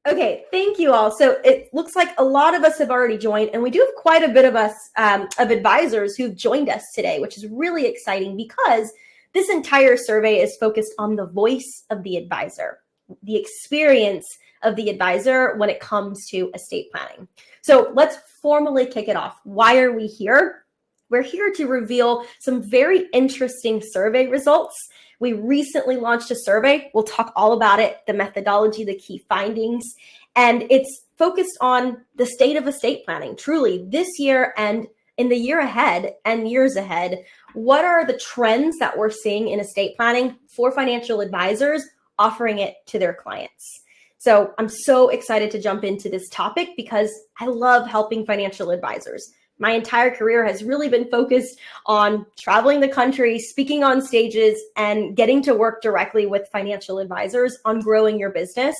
Okay, thank you all. So it looks like a lot of us have already joined, and we do have quite a bit of us of advisors who've joined us today, which is really exciting because this entire survey is focused on the voice of the advisor, the experience of the advisor when it comes to estate planning. So let's formally kick it off. Why are we here? We're here to reveal some very interesting survey results. We recently launched a survey. We'll talk all about it, the methodology, the key findings, and it's focused on the state of estate planning. Truly, this year and in the year ahead and years ahead, what are the trends that we're seeing in estate planning for financial advisors offering it to their clients? So I'm so excited to jump into this topic because I love helping financial advisors. My entire career has really been focused on traveling the country, speaking on stages, and getting to work directly with financial advisors on growing your business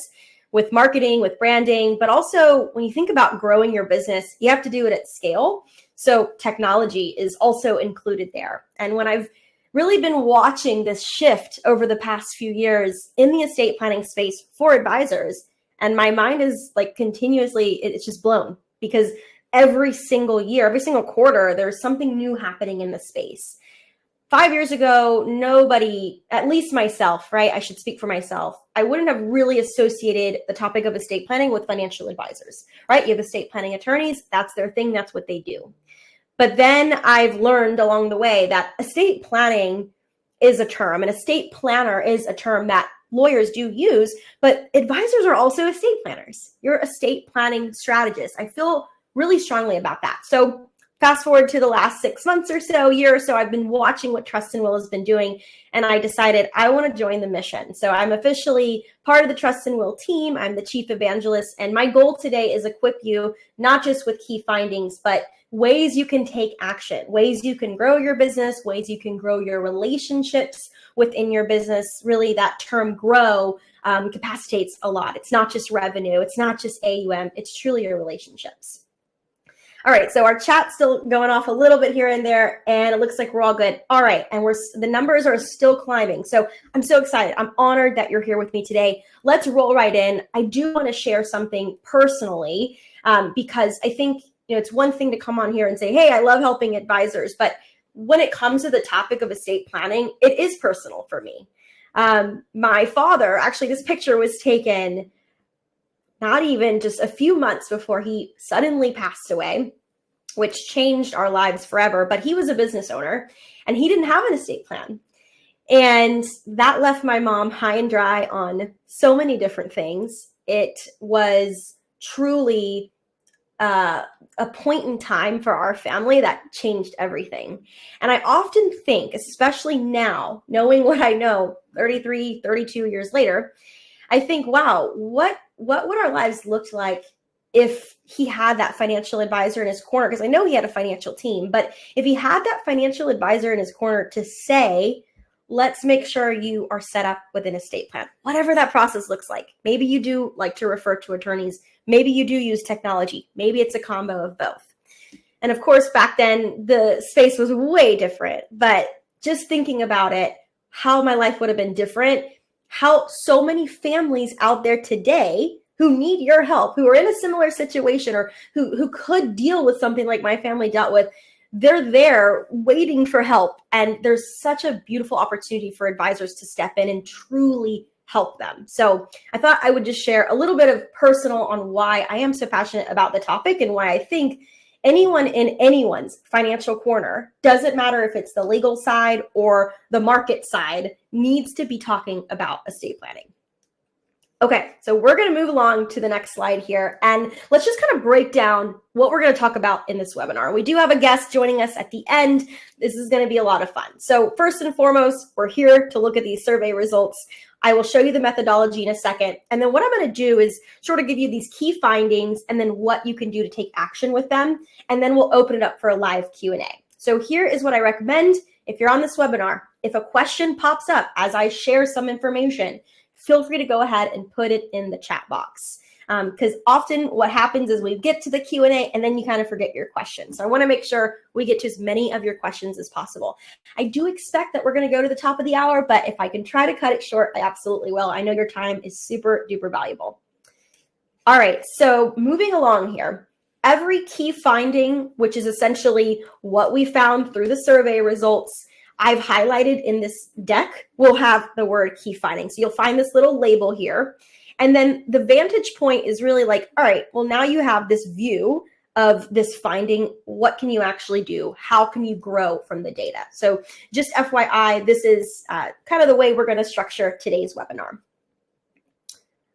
with marketing, with branding. But also, when you think about growing your business, you have to do it at scale. So technology is also included there. And when I've really been watching this shift over the past few years in the estate planning space for advisors, and my mind is like continuously, it's just blown because every single year, every single quarter, there's something new happening in the space. 5 years ago, nobody, at least myself, right? I should speak for myself. I wouldn't have really associated the topic of estate planning with financial advisors, right? You have estate planning attorneys, that's their thing, that's what they do. But then I've learned along the way that estate planning is a term, and estate planner is a term that lawyers do use, but advisors are also estate planners. You're estate planning strategists. I feel really strongly about that. So fast forward to the last 6 months or so, year or so, I've been watching what Trust and Will has been doing, and I decided I want to join the mission. So I'm officially part of the Trust and Will team. I'm the chief evangelist, and my goal today is equip you not just with key findings, but ways you can take action, ways you can grow your business, ways you can grow your relationships within your business. Really, that term grow capacitates a lot. It's not just revenue. It's not just AUM. It's truly your relationships. All right, so our chat's still going off a little bit here and there, and it looks like we're all good. All right, and the numbers are still climbing. So I'm so excited. I'm honored that you're here with me today. Let's roll right in. I do want to share something personally because I think it's one thing to come on here and say, hey, I love helping advisors, but when it comes to the topic of estate planning, it is personal for me. My father, actually, this picture was taken not even just a few months before he suddenly passed away, which changed our lives forever. But he was a business owner and he didn't have an estate plan. And that left my mom high and dry on so many different things. It was truly a point in time for our family that changed everything. And I often think, especially now, knowing what I know 33, 32 years later, I think, wow, what would our lives look like if he had that financial advisor in his corner? Because I know he had a financial team, but if he had that financial advisor in his corner to say, let's make sure you are set up with an estate plan, whatever that process looks like. Maybe you do like to refer to attorneys. Maybe you do use technology. Maybe it's a combo of both. And of course, back then, the space was way different. But just thinking about it, how my life would have been different, how so many families out there today who need your help, who are in a similar situation or who could deal with something like my family dealt with, they're there waiting for help. And there's such a beautiful opportunity for advisors to step in and truly help them. So I thought I would just share a little bit of personal on why I am so passionate about the topic and why I think anyone in anyone's financial corner, doesn't matter if it's the legal side or the market side, needs to be talking about estate planning. Okay, so we're going to move along to the next slide here, and let's just kind of break down what we're going to talk about in this webinar. We do have a guest joining us at the end. This is going to be a lot of fun. So first and foremost, we're here to look at these survey results. I will show you the methodology in a second, and then what I'm going to do is sort of give you these key findings and then what you can do to take action with them, and then we'll open it up for a live Q&A. So here is what I recommend. If you're on this webinar, if a question pops up as I share some information, feel free to go ahead and put it in the chat box. Because often what happens is we get to the Q&A and then you kind of forget your question. So I want to make sure we get to as many of your questions as possible. I do expect that we're going to go to the top of the hour, but if I can try to cut it short, I absolutely will. I know your time is super duper valuable. All right, so moving along here, every key finding, which is essentially what we found through the survey results, I've highlighted in this deck, will have the word key finding. So you'll find this little label here. And then the vantage point is really like, all right, well, now you have this view of this finding. What can you actually do? How can you grow from the data? So just FYI, this is kind of the way we're going to structure today's webinar.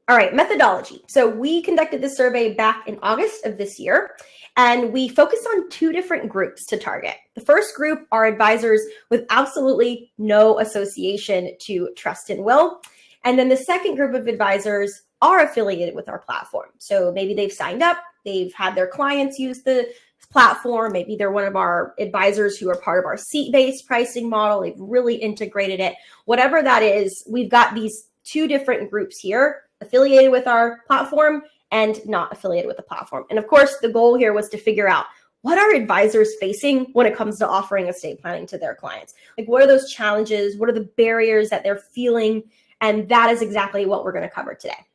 All right, methodology. So we conducted this survey back in August of this year, and we focused on two different groups to target. The first group are advisors with absolutely no association to Trust and Will. And then the second group of advisors are affiliated with our platform. So maybe they've signed up, they've had their clients use the platform, maybe they're one of our advisors who are part of our seat-based pricing model, they've really integrated it. Whatever that is, we've got these two different groups here, affiliated with our platform and not affiliated with the platform. And of course, the goal here was to figure out what are advisors facing when it comes to offering estate planning to their clients? Like, what are those challenges? What are the barriers that they're feeling? And that is exactly what we're going to cover today.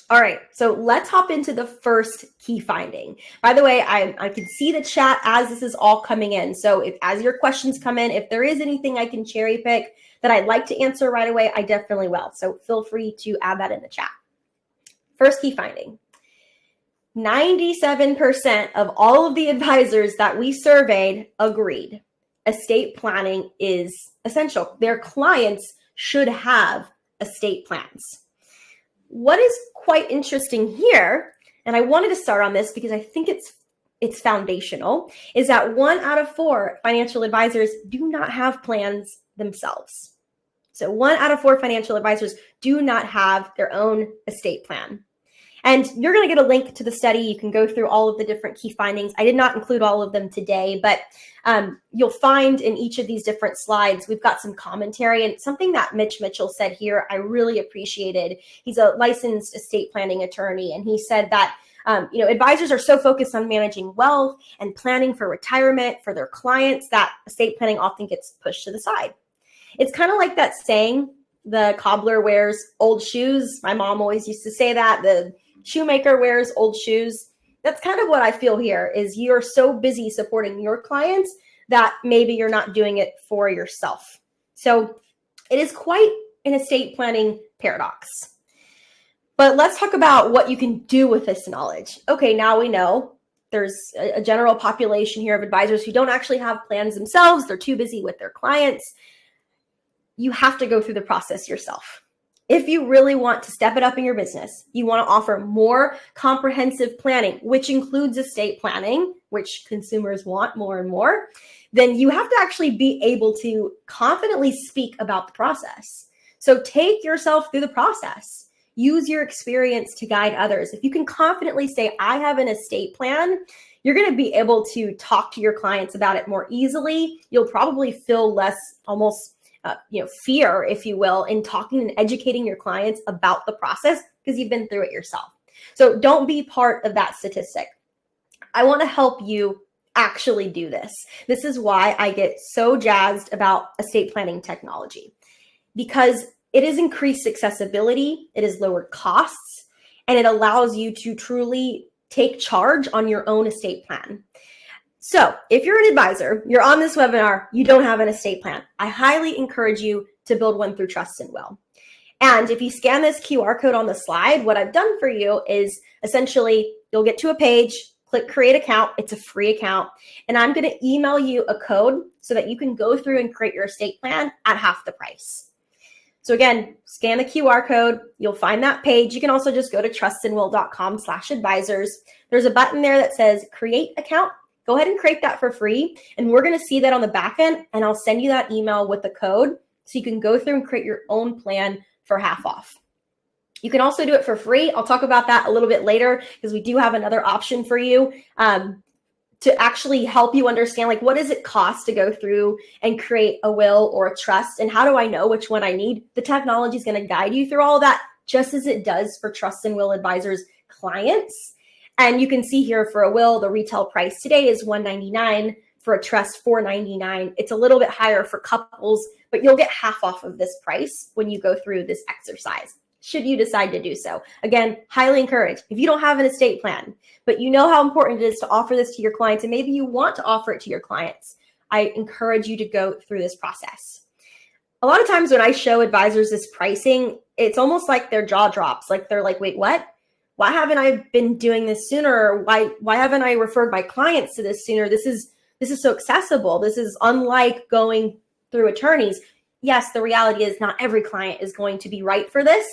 All right, so let's hop into the first key finding. By the way, I can see the chat as this is all coming in. So as your questions come in, if there is anything I can cherry pick that I'd like to answer right away, I definitely will. So feel free to add that in the chat. First key finding. 97% of all of the advisors that we surveyed agreed estate planning is essential. Their clients should have estate plans. What is quite interesting here, and I wanted to start on this because I think it's foundational, is that 1 out of 4 financial advisors do not have plans themselves. So 1 out of 4 financial advisors do not have their own estate plan. And you're going to get a link to the study. You can go through all of the different key findings. I did not include all of them today, but you'll find in each of these different slides, we've got some commentary, and something that Mitch Mitchell said here, I really appreciated. He's a licensed estate planning attorney, and he said that advisors are so focused on managing wealth and planning for retirement for their clients that estate planning often gets pushed to the side. It's kind of like that saying, the cobbler wears old shoes. My mom always used to say that. The shoemaker wears old shoes. That's kind of what I feel here, is you're so busy supporting your clients that maybe you're not doing it for yourself. So it is quite an estate planning paradox. But let's talk about what you can do with this knowledge. Okay, now we know there's a general population here of advisors who don't actually have plans themselves. They're too busy with their clients. You have to go through the process yourself. If you really want to step it up in your business, you want to offer more comprehensive planning, which includes estate planning, which consumers want more and more, then you have to actually be able to confidently speak about the process. So take yourself through the process. Use your experience to guide others. If you can confidently say, I have an estate plan, you're going to be able to talk to your clients about it more easily. You'll probably feel less almost fear, if you will, in talking and educating your clients about the process because you've been through it yourself. So don't be part of that statistic. I want to help you actually do this. This is why I get so jazzed about estate planning technology, because it has increased accessibility, it has lowered costs, and it allows you to truly take charge on your own estate plan. So if you're an advisor, you're on this webinar, you don't have an estate plan, I highly encourage you to build one through Trust and Will. And if you scan this QR code on the slide, what I've done for you is essentially you'll get to a page, click create account. It's a free account. And I'm going to email you a code so that you can go through and create your estate plan at half the price. So again, scan the QR code. You'll find that page. You can also just go to trustandwill.com/advisors. There's a button there that says create account. Go ahead and create that for free. And we're going to see that on the back end. And I'll send you that email with the code so you can go through and create your own plan for half off. You can also do it for free. I'll talk about that a little bit later because we do have another option for you to actually help you understand, like, what does it cost to go through and create a will or a trust? And how do I know which one I need? The technology is going to guide you through all of that, just as it does for Trust and Will Advisors clients. And you can see here for a will, the retail price today is $199. For a trust, $499. It's a little bit higher for couples, but you'll get half off of this price when you go through this exercise. should you decide to do so. Again, highly encourage. If you don't have an estate plan, but you know how important it is to offer this to your clients, and maybe you want to offer it to your clients, I encourage you to go through this process. A lot of times when I show advisors this pricing, it's almost like their jaw drops. Like they're like, wait, what? Why haven't I been doing this sooner? Why haven't I referred my clients to this sooner? This is so accessible. This is unlike going through attorneys. Yes, the reality is not every client is going to be right for this.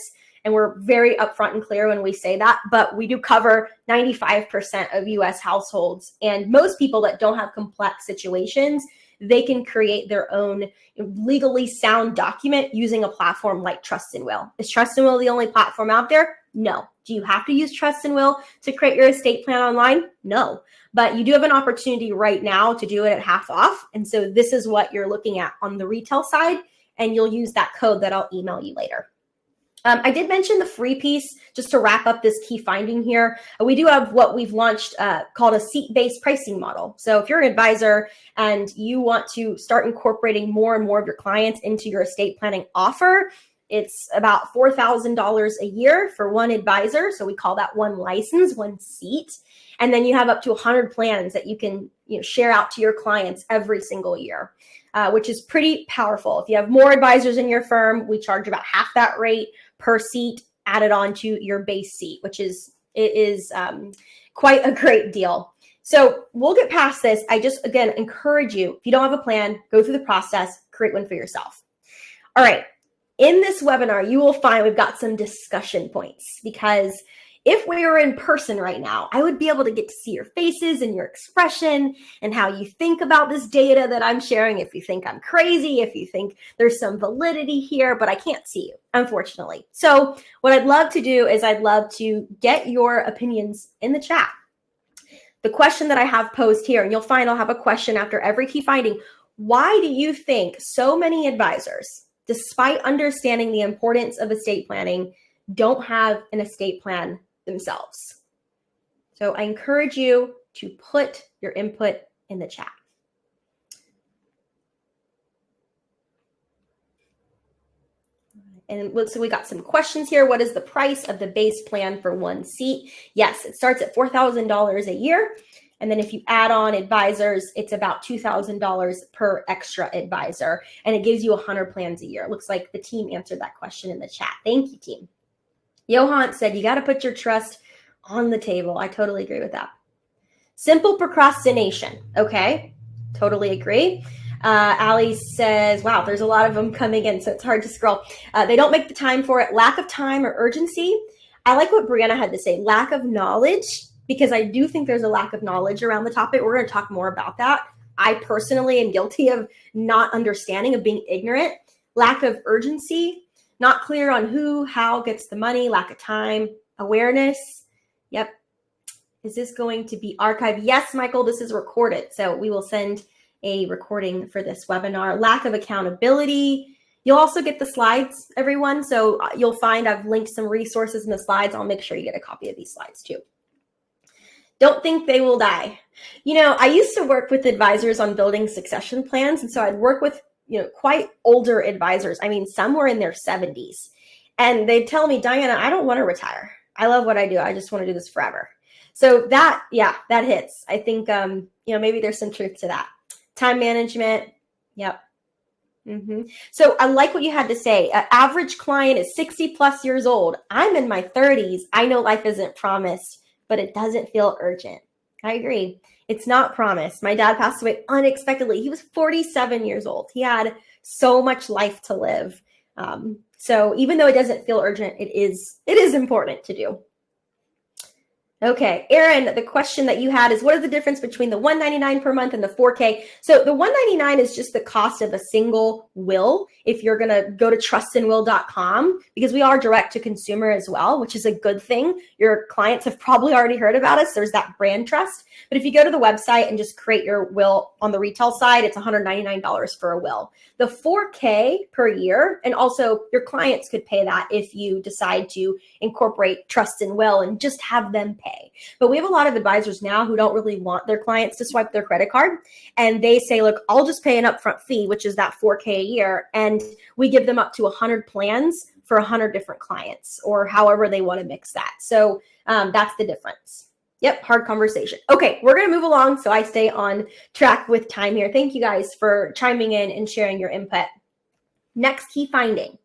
And we're very upfront and clear when we say that, but we do cover 95% of US households. And most people that don't have complex situations, they can create their own legally sound document using a platform like Trust and Will. Is Trust and Will the only platform out there? No. Do you have to use Trust and Will to create your estate plan online? No. But you do have an opportunity right now to do it at half off. And so this is what you're looking at on the retail side, and you'll use that code that I'll email you later. I did mention the free piece, just to wrap up this key finding here. We do have what we've launched called a seat-based pricing model. So if you're an advisor and you want to start incorporating more and more of your clients into your estate planning offer, it's about $4,000 a year for one advisor. So we call that one license, one seat. And then you have up to 100 plans that you can share out to your clients every single year, which is pretty powerful. If you have more advisors in your firm, we charge about half that rate per seat added on to your base seat, which is quite a great deal. So we'll get past this. I just, again, encourage you, if you don't have a plan, go through the process, create one for yourself. All right. In this webinar, you will find we've got some discussion points, because if we were in person right now, I would be able to get to see your faces and your expression and how you think about this data that I'm sharing. If you think I'm crazy, if you think there's some validity here, but I can't see you, unfortunately. So what I'd love to do is I'd love to get your opinions in the chat. The question that I have posed here, and you'll find I'll have a question after every key finding. Why do you think so many advisors, despite understanding the importance of estate planning, don't have an estate plan themselves? So I encourage you to put your input in the chat. And so we got some questions here. What is the price of the base plan for one seat? Yes, it starts at $4,000 a year. And then if you add on advisors, it's about $2,000 per extra advisor. And it gives you 100 plans a year. It looks like the team answered that question in the chat. Thank you, team. Johan said, you got to put your trust on the table. I totally agree with that. Simple procrastination. Okay, totally agree. Ali says, wow, there's a lot of them coming in, so it's hard to scroll. They don't make the time for it. Lack of time or urgency. I like what Brianna had to say. Lack of knowledge, because I do think there's a lack of knowledge around the topic. We're going to talk more about that. I personally am guilty of not understanding, of being ignorant. Lack of urgency. Not clear on who, how gets the money, lack of time, awareness. Yep. Is this going to be archived? Yes, Michael, this is recorded. So we will send a recording for this webinar. Lack of accountability. You'll also get the slides, everyone. So you'll find I've linked some resources in the slides. I'll make sure you get a copy of these slides too. Don't think they will die. I used to work with advisors on building succession plans. And so I'd work with quite older advisors. I mean, some were in their 70s, and they'd tell me, Diana, I don't want to retire. I love what I do. I just want to do this forever. So that hits. I think, maybe there's some truth to that. Time management. Yep. So I like what you had to say. Average client is 60 plus years old. I'm in my 30s. I know life isn't promised, but it doesn't feel urgent. I agree. It's not promised. My dad passed away unexpectedly. He was 47 years old. He had so much life to live. So even though it doesn't feel urgent, it is important to do. Okay, Aaron, the question that you had is, what is the difference between the $199 per month and the 4K? So the $199 is just the cost of a single will. If you're going to go to trustandwill.com, because we are direct to consumer as well, which is a good thing. Your clients have probably already heard about us. There's that brand trust. But if you go to the website and just create your will on the retail side, it's $199 for a will. The 4K per year, and also your clients could pay that if you decide to incorporate Trust and Will and just have them pay. But we have a lot of advisors now who don't really want their clients to swipe their credit card. And they say, look, I'll just pay an upfront fee, which is that 4K a year. And we give them up to 100 plans for 100 different clients, or however they want to mix that. So that's the difference. Yep, hard conversation. Okay, we're going to move along so I stay on track with time here. Thank you guys for chiming in and sharing your input. Next key finding.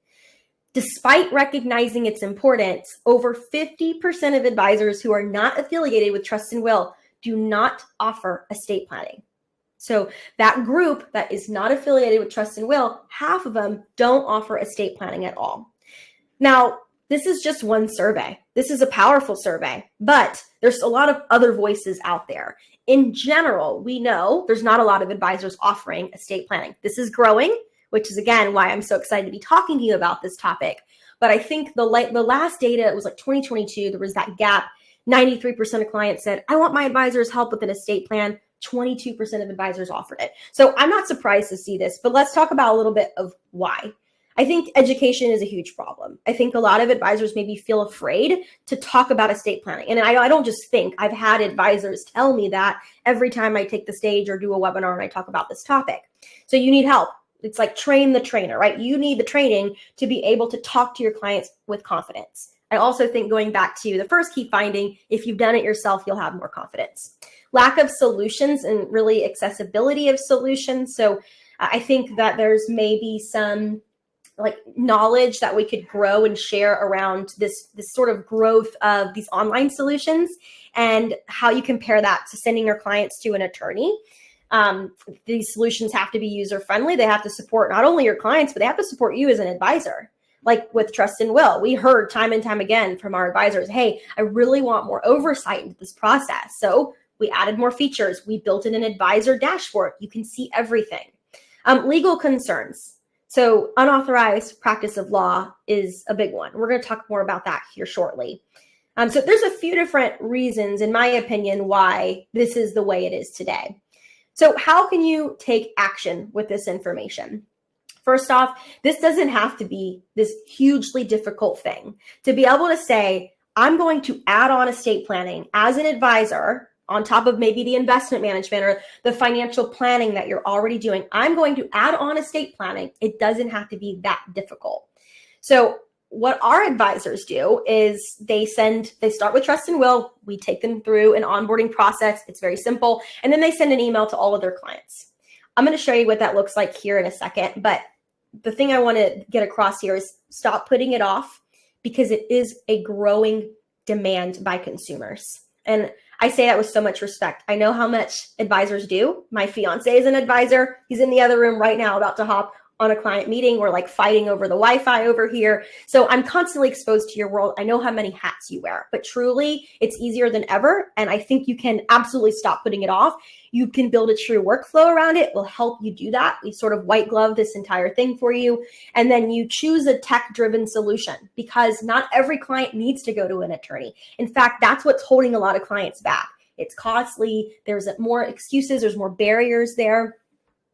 Despite recognizing its importance, over 50% of advisors who are not affiliated with Trust and Will do not offer estate planning. So that group that is not affiliated with Trust and Will, half of them don't offer estate planning at all. Now, this is just one survey. This is a powerful survey, but there's a lot of other voices out there. In general, we know there's not a lot of advisors offering estate planning. This is growing, which is, again, why I'm so excited to be talking to you about this topic. But I think the last data, it was like 2022, there was that gap. 93% of clients said, I want my advisor's help with an estate plan. 22% of advisors offered it. So I'm not surprised to see this, but let's talk about a little bit of why. I think education is a huge problem. I think a lot of advisors maybe feel afraid to talk about estate planning. And I don't just think, I've had advisors tell me that every time I take the stage or do a webinar and I talk about this topic. So you need help. It's like train the trainer, right? You need the training to be able to talk to your clients with confidence. I also think, going back to the first key finding, if you've done it yourself, you'll have more confidence. Lack of solutions and really accessibility of solutions. So I think that there's maybe some like knowledge that we could grow and share around this sort of growth of these online solutions and how you compare that to sending your clients to an attorney. These solutions have to be user friendly. They have to support not only your clients, but they have to support you as an advisor. Like with Trust and Will, we heard time and time again from our advisors, hey, I really want more oversight into this process. So we added more features. We built in an advisor dashboard. You can see everything. Legal concerns. So unauthorized practice of law is a big one. We're going to talk more about that here shortly. So there's a few different reasons, in my opinion, why this is the way it is today. So how can you take action with this information? First off, this doesn't have to be this hugely difficult thing. To be able to say, I'm going to add on estate planning as an advisor on top of maybe the investment management or the financial planning that you're already doing, I'm going to add on estate planning. It doesn't have to be that difficult. So what our advisors do is they start with Trust and Will. We take them through an onboarding process. It's very simple. And then they send an email to all of their clients. I'm going to show you what that looks like here in a second. But the thing I want to get across here is stop putting it off, because it is a growing demand by consumers. And I say that with so much respect. I know how much advisors do. My fiance is an advisor. He's in the other room right now about to hop on a client meeting. We're like fighting over the Wi-Fi over here. So I'm constantly exposed to your world. I know how many hats you wear, but truly it's easier than ever. And I think you can absolutely stop putting it off. You can build a true workflow around it. We'll help you do that. We sort of white glove this entire thing for you. And then you choose a tech-driven solution, because not every client needs to go to an attorney. In fact, that's what's holding a lot of clients back. It's costly. There's more excuses. There's more barriers there.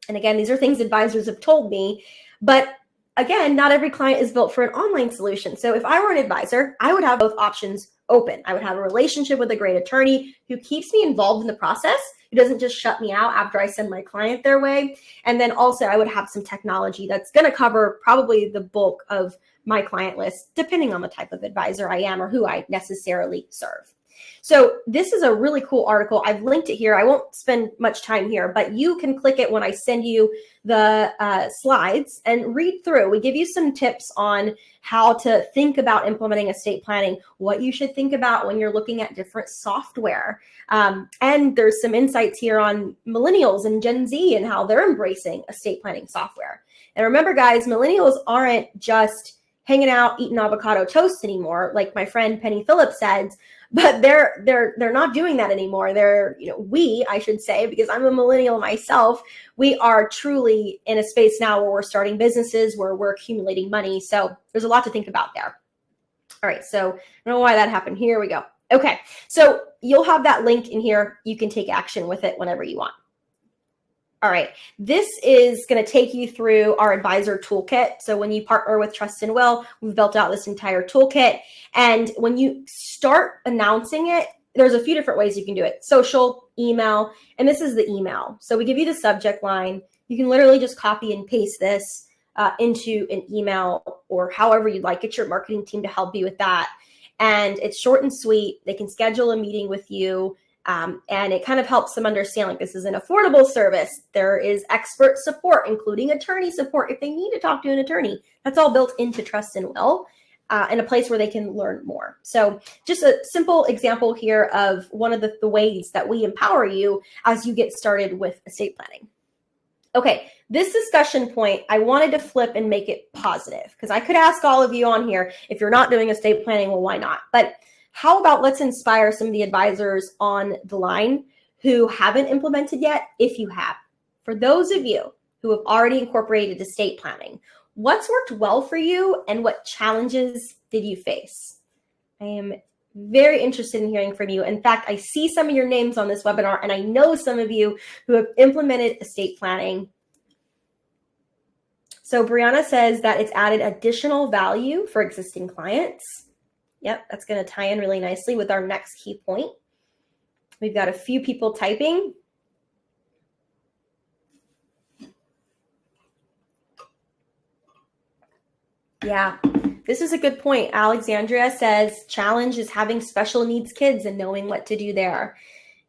And again, these are things advisors have told me, but again, not every client is built for an online solution. So if I were an advisor, I would have both options open. I would have a relationship with a great attorney who keeps me involved in the process, who doesn't just shut me out after I send my client their way. And then also I would have some technology that's going to cover probably the bulk of my client list, depending on the type of advisor I am or who I necessarily serve. So this is a really cool article. I've linked it here. I won't spend much time here, but you can click it when I send you the slides and read through. We give you some tips on how to think about implementing estate planning, what you should think about when you're looking at different software. And there's some insights here on millennials and Gen Z and how they're embracing estate planning software. And remember, guys, millennials aren't just hanging out eating avocado toast anymore, like my friend Penny Phillips said. But they're not doing that anymore. I should say, because I'm a millennial myself, we are truly in a space now where we're starting businesses, where we're accumulating money. So there's a lot to think about there. All right, so I don't know why that happened. Here we go. Okay, so you'll have that link in here. You can take action with it whenever you want. All right, this is going to take you through our advisor toolkit. So when you partner with Trust and Will, we've built out this entire toolkit. And when you start announcing it, there's a few different ways you can do it. Social, email, and this is the email. So we give you the subject line. You can literally just copy and paste this. into an email or however you'd like. Get your marketing team to help you with that. And it's short and sweet. They can schedule a meeting with you. And it kind of helps them understand, like, this is an affordable service. There is expert support, including attorney support if they need to talk to an attorney. That's all built into Trust and Will, and a place where they can learn more. So just a simple example here of one of the ways that we empower you as you get started with estate planning. Okay, this discussion point, I wanted to flip and make it positive, because I could ask all of you on here, if you're not doing estate planning, well, why not? But how about let's inspire some of the advisors on the line who haven't implemented yet, if you have. For those of you who have already incorporated estate planning, what's worked well for you and what challenges did you face? I am very interested in hearing from you. In fact, I see some of your names on this webinar, and I know some of you who have implemented estate planning. So Brianna says that it's added additional value for existing clients. Yep, that's going to tie in really nicely with our next key point. We've got a few people typing. Yeah, this is a good point. Alexandria says, challenge is having special needs kids and knowing what to do there.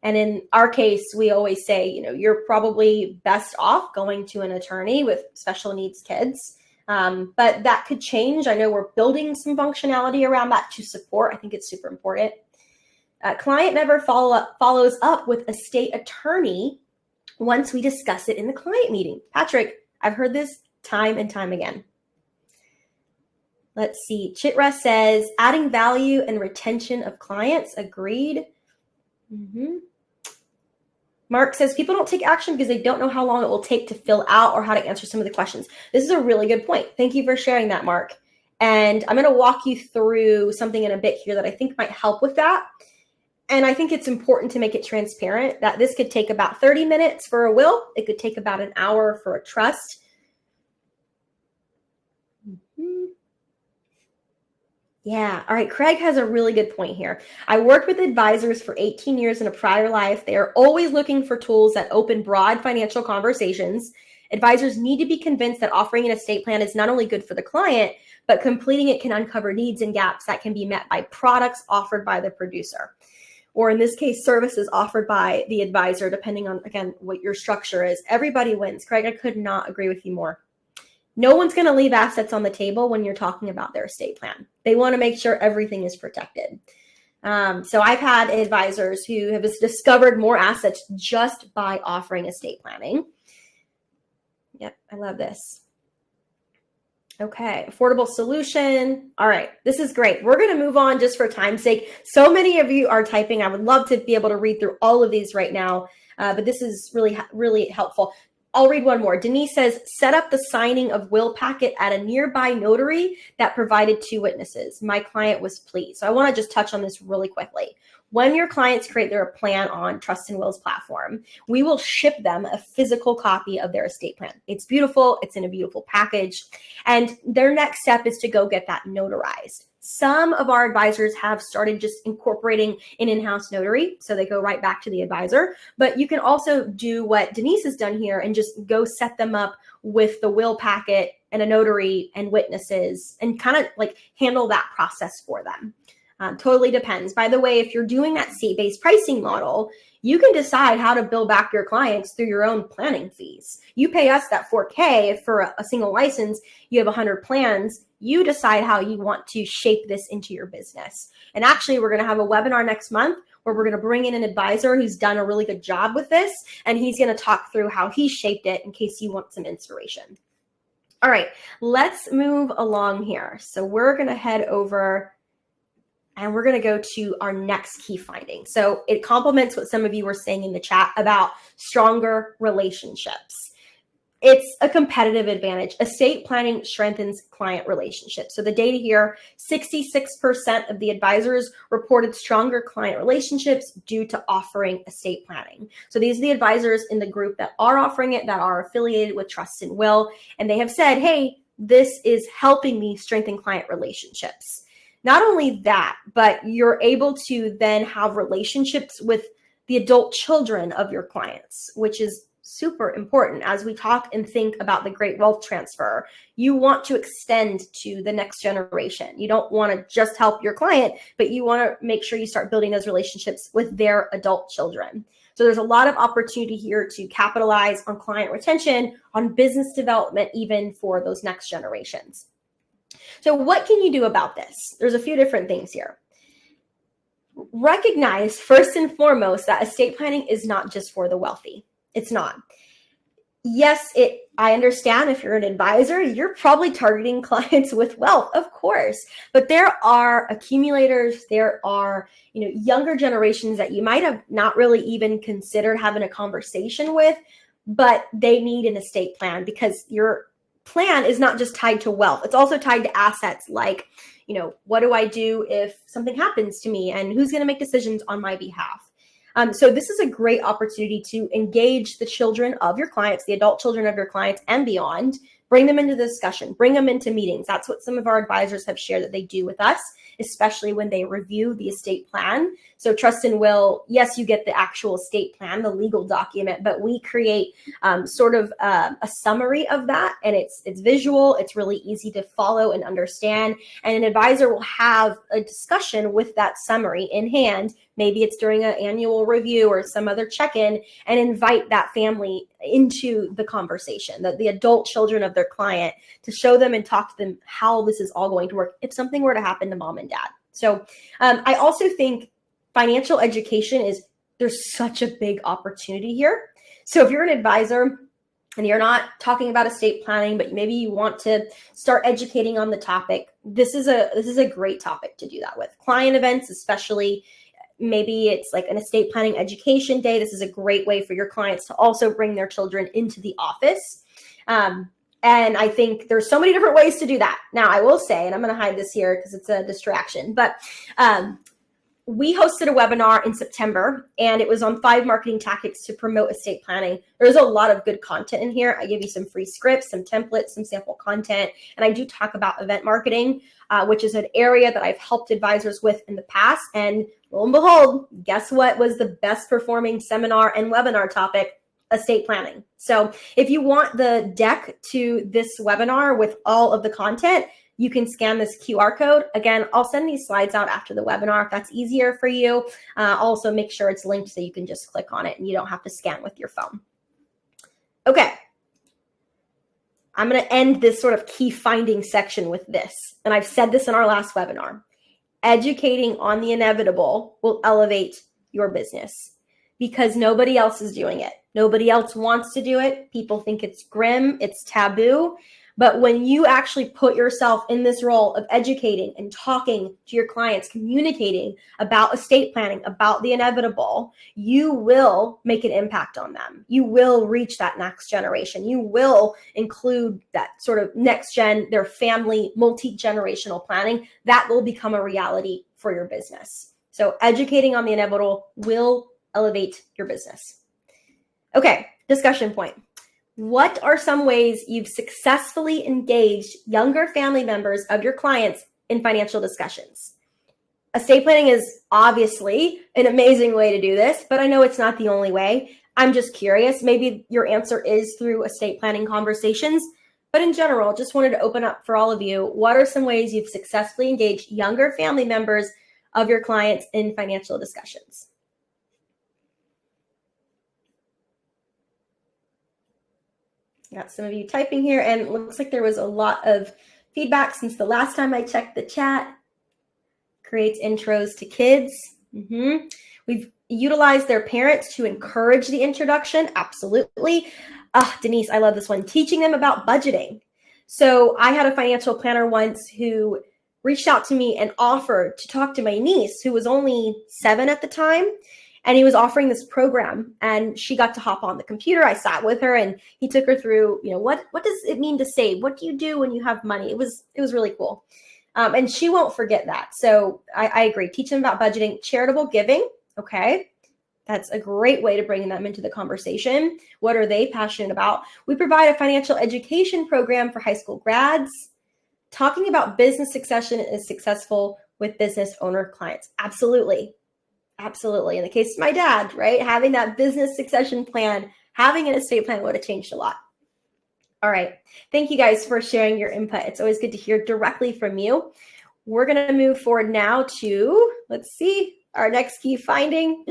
And in our case, we always say, you're probably best off going to an attorney with special needs kids. But that could change. I know we're building some functionality around that to support. I think it's super important. Client never follows up with a state attorney once we discuss it in the client meeting. Patrick, I've heard this time and time again. Let's see. Chitra says, adding value and retention of clients. Agreed. Mark says, people don't take action because they don't know how long it will take to fill out or how to answer some of the questions. This is a really good point. Thank you for sharing that, Mark. And I'm going to walk you through something in a bit here that I think might help with that. And I think it's important to make it transparent that this could take about 30 minutes for a will. It could take about an hour for a trust. Yeah. All right. Craig has a really good point here. I worked with advisors for 18 years in a prior life. They are always looking for tools that open broad financial conversations. Advisors need to be convinced that offering an estate plan is not only good for the client, but completing it can uncover needs and gaps that can be met by products offered by the producer. Or in this case, services offered by the advisor, depending on, again, what your structure is. Everybody wins. Craig, I could not agree with you more. No one's going to leave assets on the table when you're talking about their estate plan. They want to make sure everything is protected. So I've had advisors who have discovered more assets just by offering estate planning. Yep, I love this. Okay, affordable solution. All right, this is great. We're going to move on just for time's sake. So many of you are typing. I would love to be able to read through all of these right now, but this is really, really helpful. I'll read one more. Denise says, set up the signing of will packet at a nearby notary that provided 2 witnesses. My client was pleased. So I want to just touch on this really quickly. When your clients create their plan on Trust and Will's platform, we will ship them a physical copy of their estate plan. It's beautiful. It's in a beautiful package. And their next step is to go get that notarized. Some of our advisors have started just incorporating an in-house notary, so they go right back to the advisor. But you can also do what Denise has done here and just go set them up with the will packet and a notary and witnesses and kind of like handle that process for them. Totally depends. By the way, if you're doing that seat-based pricing model, you can decide how to bill back your clients through your own planning fees. You pay us that $4K for a single license. You have 100 plans. You decide how you want to shape this into your business. And actually, we're going to have a webinar next month where we're going to bring in an advisor who's done a really good job with this. And he's going to talk through how he shaped it in case you want some inspiration. All right, let's move along here. So we're going to head over and we're going to go to our next key finding. So it complements what some of you were saying in the chat about stronger relationships. It's a competitive advantage. Estate planning strengthens client relationships. So the data here, 66% of the advisors reported stronger client relationships due to offering estate planning. So these are the advisors in the group that are offering it, that are affiliated with Trust and Will. And they have said, hey, this is helping me strengthen client relationships. Not only that, but you're able to then have relationships with the adult children of your clients, which is super important as we talk and think about the great wealth transfer. You want to extend to the next generation. You don't want to just help your client, but you want to make sure you start building those relationships with their adult children. So there's a lot of opportunity here to capitalize on client retention, on business development, even for those next generations. So what can you do about this? There's a few different things here. Recognize first and foremost that estate planning is not just for the wealthy. It's not. Yes, I understand if you're an advisor, you're probably targeting clients with wealth, of course. But there are accumulators, there are, younger generations that you might have not really even considered having a conversation with, but they need an estate plan because your plan is not just tied to wealth. It's also tied to assets like, what do I do if something happens to me and who's going to make decisions on my behalf? So this is a great opportunity to engage the children of your clients, the adult children of your clients and beyond, bring them into the discussion, bring them into meetings. That's what some of our advisors have shared that they do with us, especially when they review the estate plan. So Trust and Will, yes, you get the actual estate plan, the legal document, but we create sort of a summary of that. And it's visual, it's really easy to follow and understand. And an advisor will have a discussion with that summary in hand. Maybe it's during an annual review or some other check-in, and invite that family into the conversation, the adult children of their client, to show them and talk to them how this is all going to work if something were to happen to mom and dad. So I also think financial education there's such a big opportunity here. So if you're an advisor and you're not talking about estate planning, but maybe you want to start educating on the topic, this is a great topic to do that with. Client events, especially. Maybe it's like an estate planning education day. This is a great way for your clients to also bring their children into the office. And I think there's so many different ways to do that. Now, I will say, and I'm going to hide this here because it's a distraction, but we hosted a webinar in September, and it was on 5 marketing tactics to promote estate planning. There's a lot of good content in here. I give you some free scripts, some templates, some sample content, and I do talk about event marketing, which is an area that I've helped advisors with in the past. And lo and behold, guess what was the best performing seminar and webinar topic? Estate planning. So if you want the deck to this webinar with all of the content, you can scan this QR code. Again, I'll send these slides out after the webinar if that's easier for you. Also make sure it's linked so you can just click on it and you don't have to scan with your phone. Okay. I'm going to end this sort of key finding section with this. And I've said this in our last webinar. Educating on the inevitable will elevate your business because nobody else is doing it. Nobody else wants to do it. People think it's grim, it's taboo. But when you actually put yourself in this role of educating and talking to your clients, communicating about estate planning, about the inevitable, you will make an impact on them. You will reach that next generation. You will include that sort of next gen, their family, multi-generational planning. That will become a reality for your business. So educating on the inevitable will elevate your business. Okay, discussion point. What are some ways you've successfully engaged younger family members of your clients in financial discussions? Estate planning is obviously an amazing way to do this, but I know it's not the only way. I'm just curious. Maybe your answer is through estate planning conversations, but in general, just wanted to open up for all of you. What are some ways you've successfully engaged younger family members of your clients in financial discussions? Got some of you typing here, and it looks like there was a lot of feedback since the last time I checked the chat. Creates intros to kids. We've utilized their parents to encourage the introduction. Absolutely. Denise, I love this one. Teaching them about budgeting. So I had a financial planner once who reached out to me and offered to talk to my niece, who was only 7 at the time. And he was offering this program, and she got to hop on the computer. I sat with her, and he took her through, what does it mean to save? What do you do when you have money? It was really cool. And she won't forget that. So I agree. Teach them about budgeting, charitable giving. Okay. That's a great way to bring them into the conversation. What are they passionate about? We provide a financial education program for high school grads. Talking about business succession is successful with business owner clients. Absolutely. Absolutely. In the case of my dad, right? Having that business succession plan Having an estate plan would have changed a lot. All right. Thank you guys for sharing your input. It's always good to hear directly from you. We're going to move forward now to, let's see, our next key finding.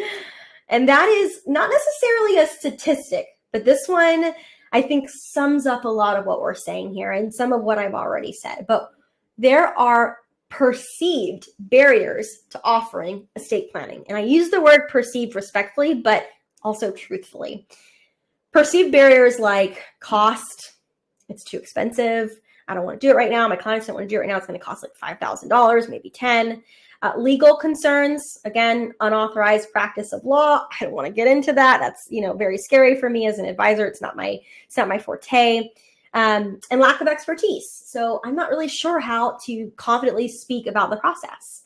And that is not necessarily a statistic, but this one I think sums up a lot of what we're saying here and some of what I've already said. But there are perceived barriers to offering estate planning. And I use the word perceived respectfully, but also truthfully. Perceived barriers like cost, it's too expensive, I don't want to do it right now, my clients don't want to do it right now, it's going to cost like $5,000, maybe 10. Legal concerns, again, unauthorized practice of law. I don't want to get into that. That's, very scary for me as an advisor. It's not my forte. And lack of expertise. So I'm not really sure how to confidently speak about the process.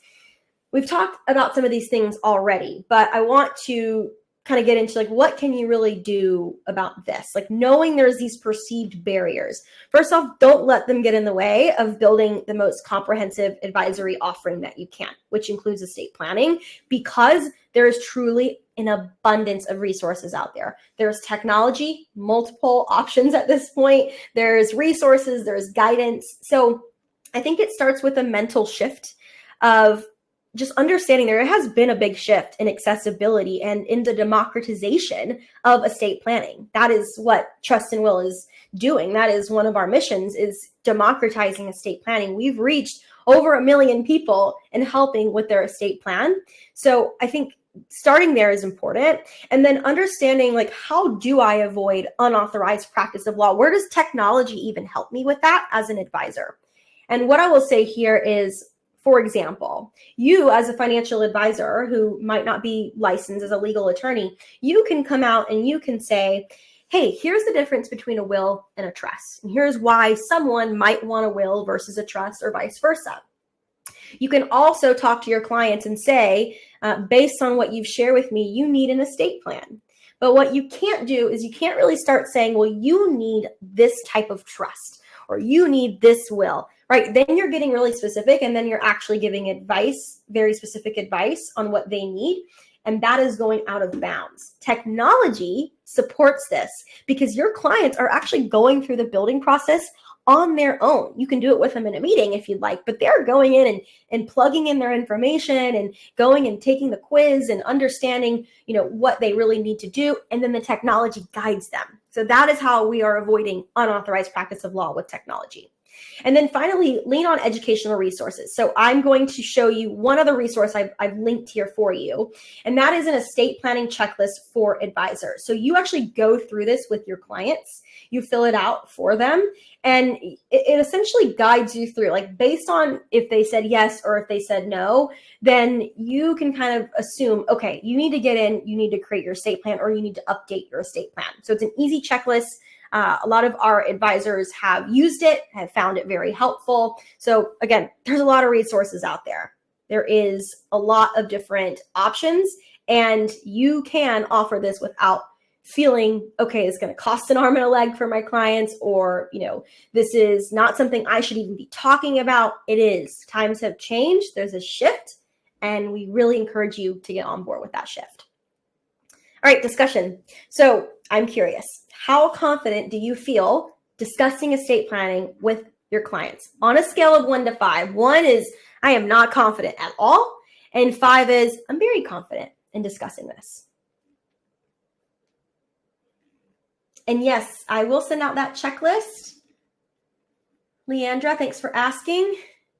We've talked about some of these things already, but I want to kind of get into like, what can you really do about this? Like knowing there's these perceived barriers. First off, don't let them get in the way of building the most comprehensive advisory offering that you can, which includes estate planning, because there is truly an abundance of resources out there. There's technology, multiple options at this point. There's resources, there's guidance. So I think it starts with a mental shift of just understanding there has been a big shift in accessibility and in the democratization of estate planning. That is what Trust and Will is doing. That is one of our missions, is democratizing estate planning. We've reached over 1 million people in helping with their estate plan. So I think starting there is important. And then understanding like, how do I avoid unauthorized practice of law? Where does technology even help me with that as an advisor? And what I will say here is, for example, you as a financial advisor who might not be licensed as a legal attorney, you can come out and you can say, hey, here's the difference between a will and a trust. And here's why someone might want a will versus a trust or vice versa. You can also talk to your clients and say, based on what you've shared with me, you need an estate plan. But what you can't do is you can't really start saying, well, you need this type of trust or you need this will. Right, then you're getting really specific and then you're actually giving advice, very specific advice on what they need. And that is going out of bounds. Technology supports this because your clients are actually going through the building process on their own. You can do it with them in a meeting if you'd like, but they're going in and plugging in their information and going and taking the quiz and understanding, what they really need to do. And then the technology guides them. So that is how we are avoiding unauthorized practice of law with technology. And then finally, lean on educational resources. So I'm going to show you one other resource I've linked here for you, and that is an estate planning checklist for advisors. So you actually go through this with your clients, you fill it out for them, and it essentially guides you through, like based on if they said yes or if they said no, then you can kind of assume, okay, you need to get in, you need to create your estate plan, or you need to update your estate plan. So it's an easy checklist. A lot of our advisors have used it, have found it very helpful. So again, there's a lot of resources out there. There is a lot of different options, and you can offer this without feeling, okay, it's going to cost an arm and a leg for my clients, or, this is not something I should even be talking about. It is. Times have changed. There's a shift, and we really encourage you to get on board with that shift. All right, discussion. So I'm curious, how confident do you feel discussing estate planning with your clients? On a scale of 1 to 5, 1 is I am not confident at all, and 5 is I'm very confident in discussing this. And yes, I will send out that checklist. Leandra, thanks for asking.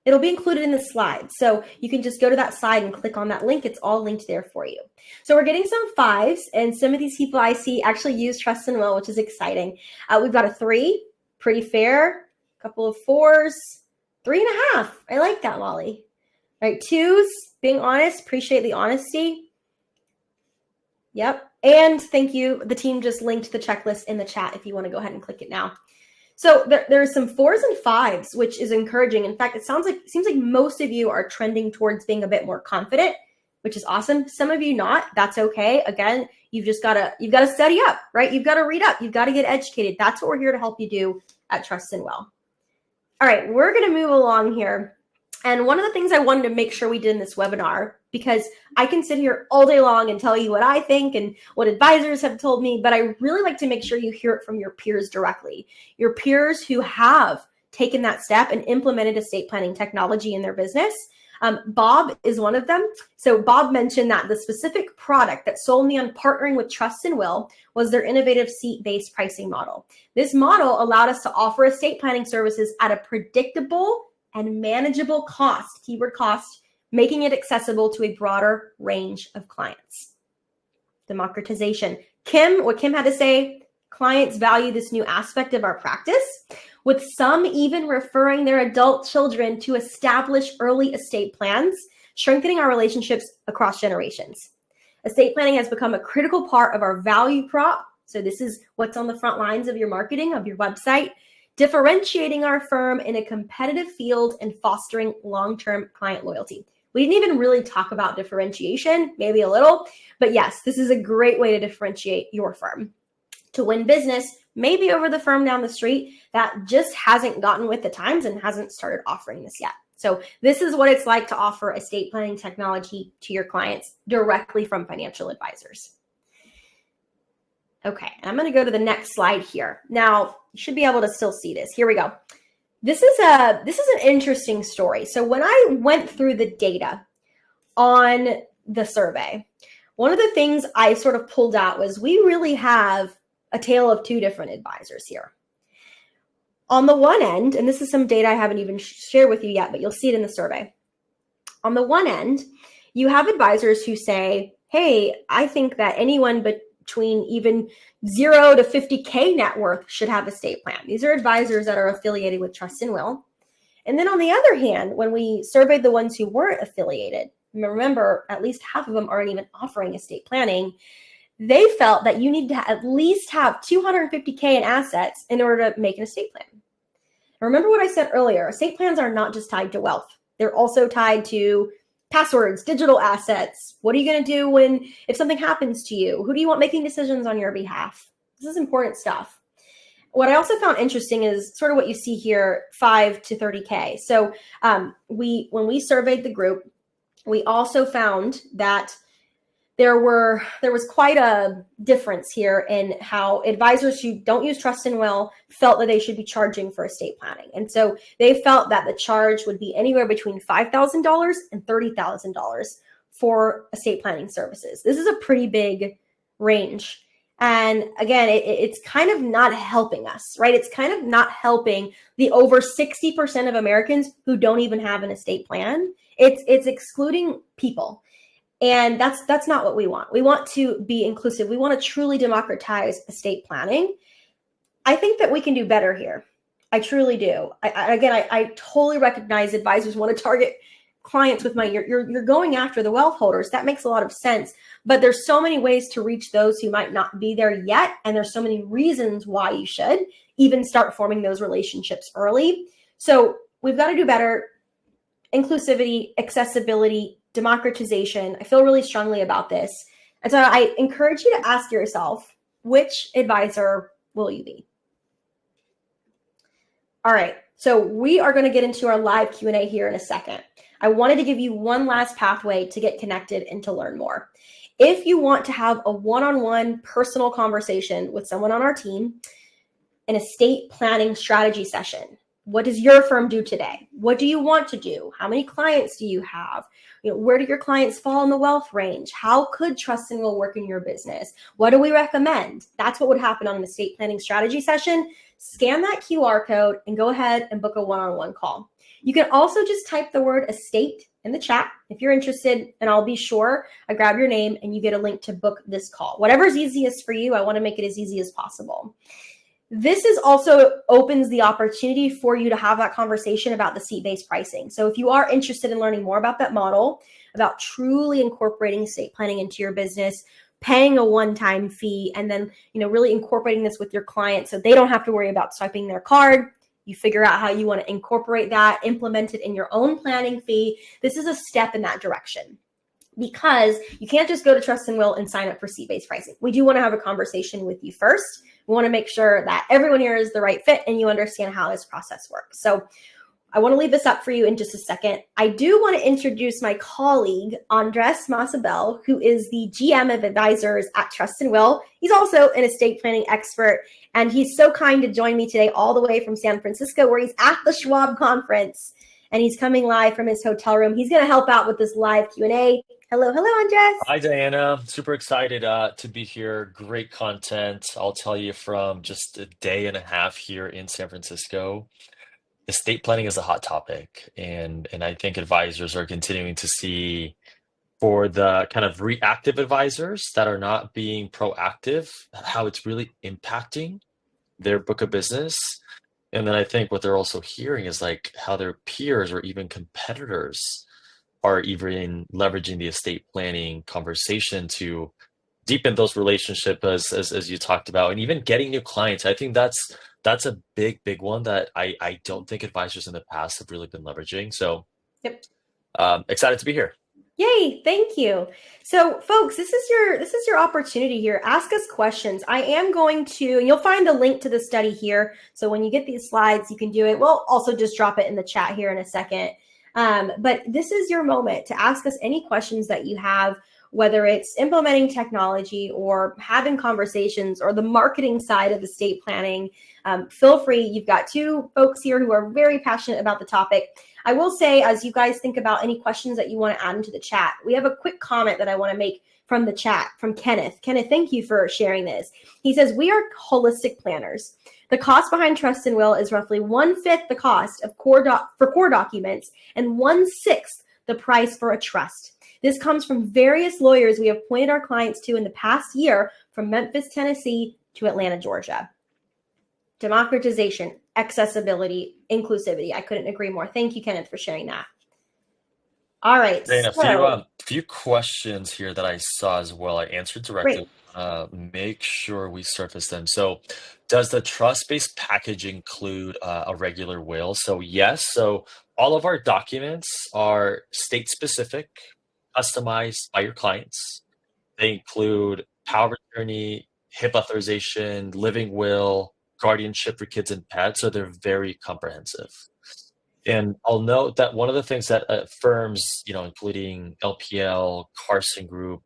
It'll be included in the slide. So you can just go to that slide and click on that link. It's all linked there for you. So we're getting some 5s, and some of these people I see actually use Trust and Will, which is exciting. We've got a 3, pretty fair, a couple of 4s, 3.5. I like that, Molly. All right, 2s, being honest, appreciate the honesty. Yep. And thank you. The team just linked the checklist in the chat if you want to go ahead and click it now. So there's some 4s and 5s, which is encouraging. In fact, it seems like most of you are trending towards being a bit more confident, which is awesome. Some of you not. That's okay. Again, you've got to study up, right? You've got to read up. You've got to get educated. That's what we're here to help you do at Trust and Will. All right, we're going to move along here. And one of the things I wanted to make sure we did in this webinar because I can sit here all day long and tell you what I think and what advisors have told me, but I really like to make sure you hear it from your peers directly, your peers who have taken that step and implemented estate planning technology in their business. Bob is one of them. So Bob mentioned that the specific product that sold me on partnering with Trust and Will was their innovative seat-based pricing model. This model allowed us to offer estate planning services at a predictable and manageable cost, keyword cost, making it accessible to a broader range of clients. Democratization. What Kim had to say, clients value this new aspect of our practice, with some even referring their adult children to establish early estate plans, strengthening our relationships across generations. Estate planning has become a critical part of our value prop. So this is what's on the front lines of your marketing, of your website, differentiating our firm in a competitive field and fostering long-term client loyalty. We didn't even really talk about differentiation, maybe a little, but yes, this is a great way to differentiate your firm, to win business, maybe over the firm down the street that just hasn't gotten with the times and hasn't started offering this yet. So this is what it's like to offer estate planning technology to your clients directly from financial advisors. Okay, I'm going to go to the next slide here. Now, you should be able to still see this. Here we go. This is an interesting story. So when I went through the data on the survey, one of the things I sort of pulled out was we really have a tale of two different advisors here. On the one end, and this is some data I haven't even shared with you yet, but you'll see it in the survey. On the one end, you have advisors who say, hey, I think that anyone between even 0 to 50K net worth should have a estate plan. These are advisors that are affiliated with Trust and Will. And then on the other hand, when we surveyed the ones who weren't affiliated, remember, at least half of them aren't even offering estate planning. They felt that you need to at least have 250K in assets in order to make an estate plan. Remember what I said earlier, estate plans are not just tied to wealth. They're also tied to passwords, digital assets. What are you going to do if something happens to you? Who do you want making decisions on your behalf? This is important stuff. What I also found interesting is sort of what you see here, 5 to 30K. So when we surveyed the group, we also found that there was quite a difference here in how advisors who don't use Trust and Will felt that they should be charging for estate planning. And so they felt that the charge would be anywhere between $5,000 and $30,000 for estate planning services. This is a pretty big range. And again, it's kind of not helping us, right? It's kind of not helping the over 60% of Americans who don't even have an estate plan. It's excluding people. And that's not what we want. We want to be inclusive. We want to truly democratize estate planning. I think that we can do better here. I truly do. I totally recognize advisors want to target clients with money. You're going after the wealth holders. That makes a lot of sense. But there's so many ways to reach those who might not be there yet. And there's so many reasons why you should even start forming those relationships early. So we've got to do better. Inclusivity, accessibility, democratization. I feel really strongly about this. And so I encourage you to ask yourself, which advisor will you be? All right, so we are going to get into our live Q&A here in a second. I wanted to give you one last pathway to get connected and to learn more. If you want to have a one-on-one personal conversation with someone on our team, an estate planning strategy session, what does your firm do today? What do you want to do? How many clients do you have? Where do your clients fall in the wealth range? How could Trust and Will work in your business? What do we recommend? That's what would happen on an estate planning strategy session. Scan that QR code and go ahead and book a one-on-one call. You can also just type the word estate in the chat if you're interested, and I'll be sure I grab your name and you get a link to book this call. Whatever's easiest for you, I want to make it as easy as possible. This is also opens the opportunity for you to have that conversation about the seat-based pricing. So if you are interested in learning more about that model, about truly incorporating estate planning into your business, paying a one-time fee, and then really incorporating this with your clients so they don't have to worry about swiping their card. You figure out how you want to incorporate that, implement it in your own planning fee. This is a step in that direction, because you can't just go to Trust and Will and sign up for seat-based pricing. We do want to have a conversation with you first. We want to make sure that everyone here is the right fit and you understand how this process works. So I want to leave this up for you in just a second. I do want to introduce my colleague, Andres Masabel, who is the GM of advisors at Trust and Will. He's also an estate planning expert, and he's so kind to join me today all the way from San Francisco, where he's at the Schwab conference, and he's coming live from his hotel room. He's going to help out with this live Q&A. Hello, Andres. Hi, Diana. Super excited to be here. Great content. I'll tell you from just a day and a half here in San Francisco. Estate planning is a hot topic, and I think advisors are continuing to see for the kind of reactive advisors that are not being proactive, how it's really impacting their book of business. And then I think what they're also hearing is like how their peers or even competitors are even leveraging the estate planning conversation to deepen those relationships as you talked about, and even getting new clients. I think that's a big one that I don't think advisors in the past have really been leveraging. So Yep. Excited to be here. Yay, thank you. So folks, this is your opportunity here. Ask us questions. I am going to, and you'll find the link to the study here. So when you get these slides, you can do it. We'll also just drop it in the chat here in a second. But this is your moment to ask us any questions that you have, whether it's implementing technology or having conversations or the marketing side of estate planning. Feel free. You've got two folks here who are very passionate about the topic. I will say, as you guys think about any questions that you want to add into the chat, we have a quick comment that I want to make from the chat from Kenneth. Kenneth, thank you for sharing this. He says, we are holistic planners. The cost behind Trust and Will is roughly 1/5 the cost of core documents and 1/6 the price for a trust. This comes from various lawyers we have pointed our clients to in the past year, from Memphis, Tennessee to Atlanta, Georgia. Democratization, accessibility, inclusivity. I couldn't agree more. Thank you, Kenneth, for sharing that. All right. Dana, a few questions here that I saw as well. I answered directly. Make sure we surface them. So does the trust-based package include a regular will? So yes. So all of our documents are state-specific, customized by your clients. They include power of attorney, HIP authorization, living will, guardianship for kids and pets. So they're very comprehensive. And I'll note that one of the things that firms, including LPL, Carson Group,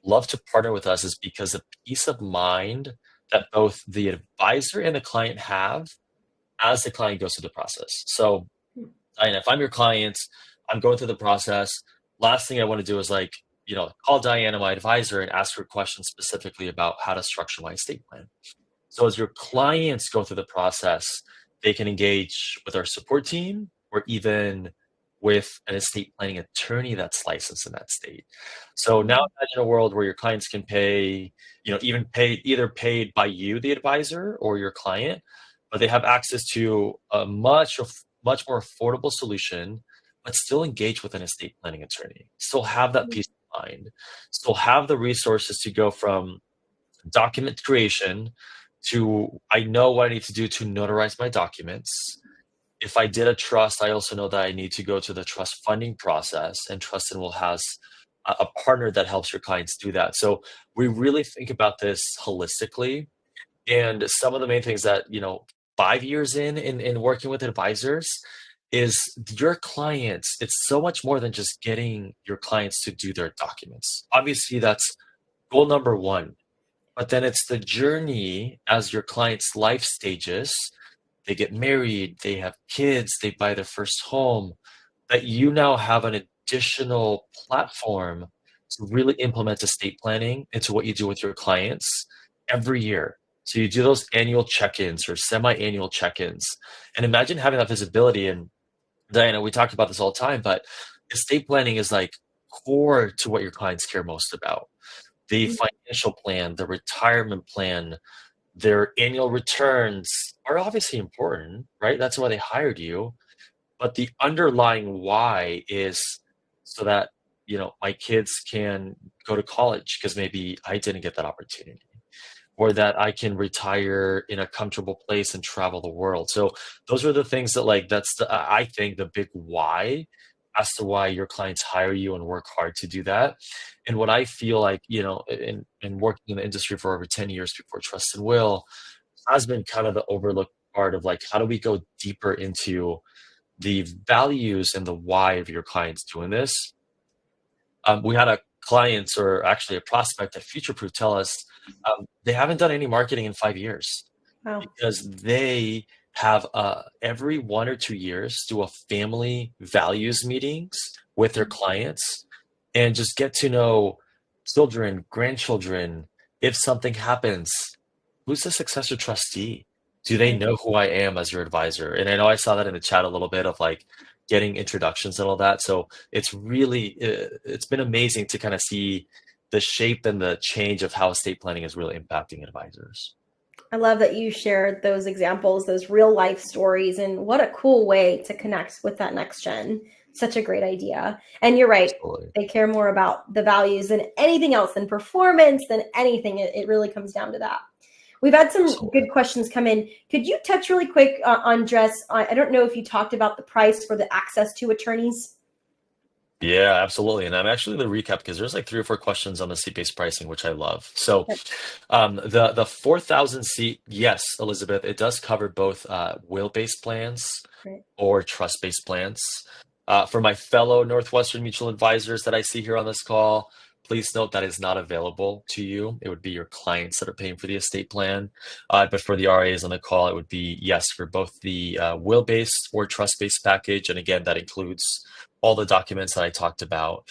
love to partner with us is because the peace of mind that both the advisor and the client have as the client goes through the process. So, Diana, if I'm your client, I'm going through the process. Last thing I want to do is call Diana, my advisor, and ask her questions specifically about how to structure my estate plan. So as your clients go through the process, they can engage with our support team or even with an estate planning attorney that's licensed in that state. So now imagine a world where your clients can pay, either paid by you, the advisor, or your client, but they have access to a much more affordable solution, but still engage with an estate planning attorney, still have that peace of mind, still have the resources to go from document creation to, I know what I need to do to notarize my documents. If I did a trust, I also know that I need to go to the trust funding process, and Trust and Will has a partner that helps your clients do that. So we really think about this holistically. And some of the main things that, 5 years in working with advisors is your clients. It's so much more than just getting your clients to do their documents. Obviously, that's goal number one. But then it's the journey as your clients' life stages. They get married, they have kids, they buy their first home, that you now have an additional platform to really implement estate planning into what you do with your clients every year. So you do those annual check-ins or semi-annual check-ins. And imagine having that visibility. And Diana, we talk about this all the time, but estate planning is like core to what your clients care most about. The financial plan, the retirement plan, their annual returns are obviously important, right? That's why they hired you. But the underlying why is so that, my kids can go to college because maybe I didn't get that opportunity, or that I can retire in a comfortable place and travel the world. So those are the things that that's I think the big why as to why your clients hire you and work hard to do that. And what I feel like, in working in the industry for over 10 years before Trust and Will, has been kind of the overlooked part of how do we go deeper into the values and the why of your clients doing this. We had a client, or actually a prospect at Futureproof, tell us they haven't done any marketing in 5 years Wow. because they have every 1 or 2 years do a family values meetings with their clients and just get to know children, grandchildren. If something happens, who's the successor trustee? Do they Right. know who I am as your advisor? And I know I saw that in the chat a little bit of like getting introductions and all that. So it's really, it's been amazing to kind of see the shape and the change of how estate planning is really impacting advisors. I love that you shared those examples, those real life stories, and what a cool way to connect with that next gen. Such a great idea. And you're right. Absolutely. They care more about the values than anything else, than performance, than anything. It really comes down to that. We've had some Absolutely. good questions come in. Could you touch really quick on Jess? I don't know if you talked about the price for the access to attorneys. Yeah, absolutely. And I'm actually the recap because there's like 3 or 4 questions on the seat-based pricing, which I love. So Yep. the 4,000 seat, yes, Elizabeth, it does cover both will-based plans Right. or trust-based plans. For my fellow Northwestern Mutual advisors that I see here on this call, please note that is not available to you. It would be your clients that are paying for the estate plan. But for the RAs on the call, it would be yes for both the will-based or trust-based package. And again, that includes all the documents that I talked about.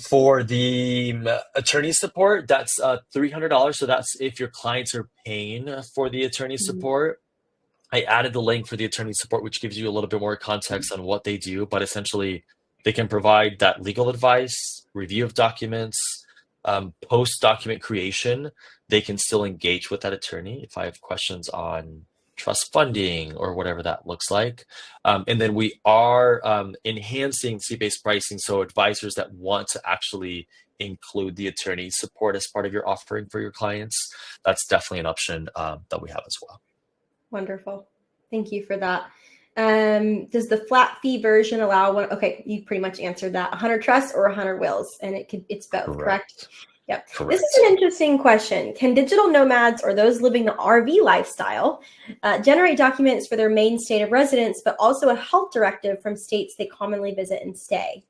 For the attorney support, that's $300. So that's if your clients are paying for the attorney Mhm. support. I added the link for the attorney support, which gives you a little bit more context on what they do, but essentially they can provide that legal advice, review of documents, post document creation. They can still engage with that attorney if I have questions on trust funding or whatever that looks like. And then we are enhancing seat-based pricing. So advisors that want to actually include the attorney support as part of your offering for your clients, that's definitely an option that we have as well. Wonderful. Thank you for that. Does the flat fee version allow one? Okay, you pretty much answered that. 100 trusts or 100 wills, and it's both, correct? Correct. Yep. This is Correct. an interesting question. Can digital nomads or those living the RV lifestyle generate documents for their main state of residence, but also a health directive from states they commonly visit and stay?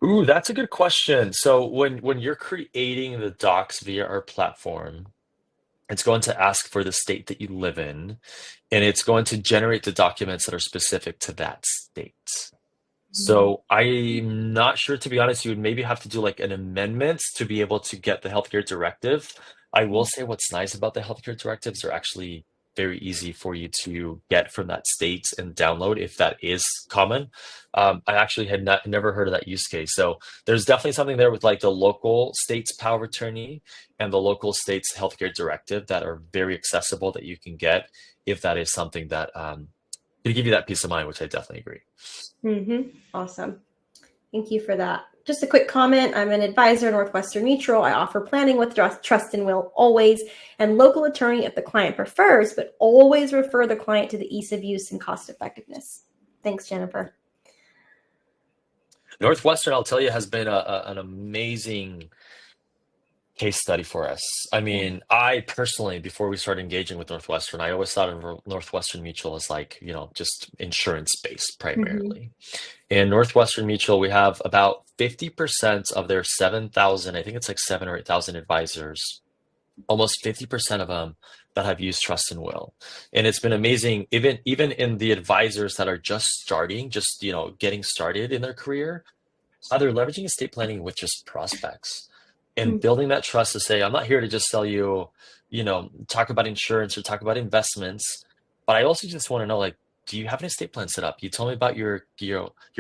Ooh, that's a good question. So when you're creating the docs via our platform, it's going to ask for the state that you live in, and it's going to generate the documents that are specific to that state. So I'm not sure, to be honest, you would maybe have to do like an amendment to be able to get the healthcare directive. I will say what's nice about the healthcare directives are actually very easy for you to get from that state and download if that is common. I actually had never heard of that use case. So there's definitely something there with like the local state's power of attorney and the local state's healthcare directive that are very accessible that you can get if that is something that can give you that peace of mind, which I definitely agree. Awesome. Thank you for that. Just a quick comment. I'm an advisor at Northwestern Mutual. I offer planning with trust and will always, and local attorney if the client prefers, but always refer the client to the ease of use and cost effectiveness. Thanks, Jennifer. Northwestern, I'll tell you, has been an amazing case study for us. I mean, I personally, before we started engaging with Northwestern, I always thought of Northwestern Mutual as like, just insurance based Mhm. primarily. In Northwestern Mutual, we have about 50% of their 7,000, I think it's like 7 or 8,000 advisors, almost 50% of them that have used Trust and Will. And it's been amazing, even in the advisors that are just starting, just getting started in their career, how they're leveraging estate planning with just prospects and building that trust to say, I'm not here to just sell you, talk about insurance or talk about investments, but I also just want to know, like, do you have an estate plan set up? You told me about your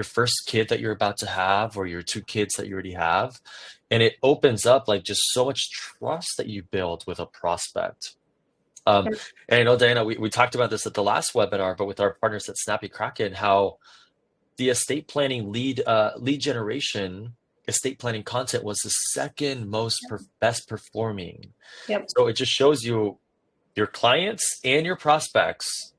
first kid that you're about to have, or your 2 kids that you already have. And it opens up like just so much trust that you build with a prospect. Um, and I know, Diana, we talked about this at the last webinar, but with our partners at Snappy Kraken, how the estate planning lead generation estate planning content was the second most best performing. Yep. So it just shows you your clients and your prospects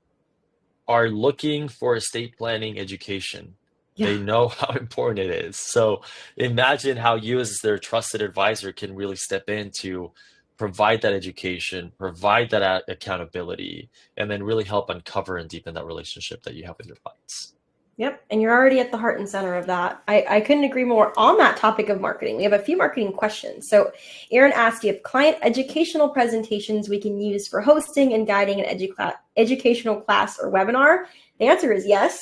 are looking for estate planning education. Yeah. They know how important it is. So imagine how you, as their trusted advisor, can really step in to provide that education, provide that accountability, and then really help uncover and deepen that relationship that you have with your clients. Yep. And you're already at the heart and center of that. I couldn't agree more on that topic of marketing. We have a few marketing questions. So Aaron asked, do you have client educational presentations we can use for hosting and guiding an educational class or webinar? The answer is yes.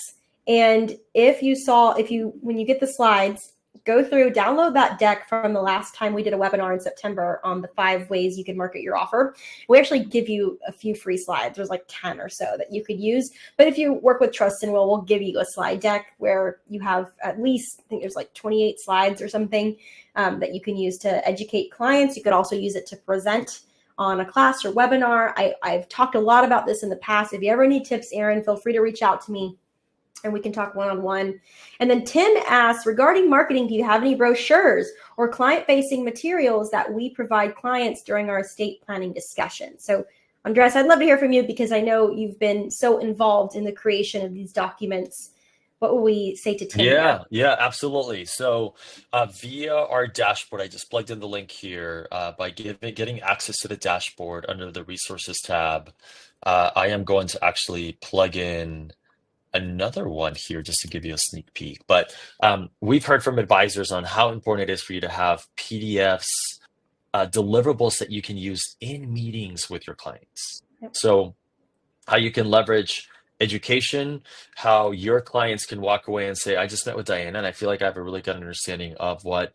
And when you get the slides, go through, download that deck from the last time we did a webinar in September on the 5 ways you can market your offer. We actually give you a few free slides. There's like 10 or so that you could use. But if you work with Trust and Will, we'll give you a slide deck where you have at least, I think there's like 28 slides or something that you can use to educate clients. You could also use it to present on a class or webinar. I've talked a lot about this in the past. If you ever need tips, Aaron, feel free to reach out to me and we can talk one-on-one. And then Tim asks, regarding marketing, do you have any brochures or client-facing materials that we provide clients during our estate planning discussion? So Andres, I'd love to hear from you because I know you've been so involved in the creation of these documents. What will we say to Tim? Yeah, absolutely. So via our dashboard, I just plugged in the link here. By getting access to the dashboard under the resources tab, I am going to actually plug in another one here just to give you a sneak peek. But we've heard from advisors on how important it is for you to have PDFs, deliverables that you can use in meetings with your clients. Yep. So how you can leverage education, how your clients can walk away and say, I just met with Diana and I feel like I have a really good understanding of what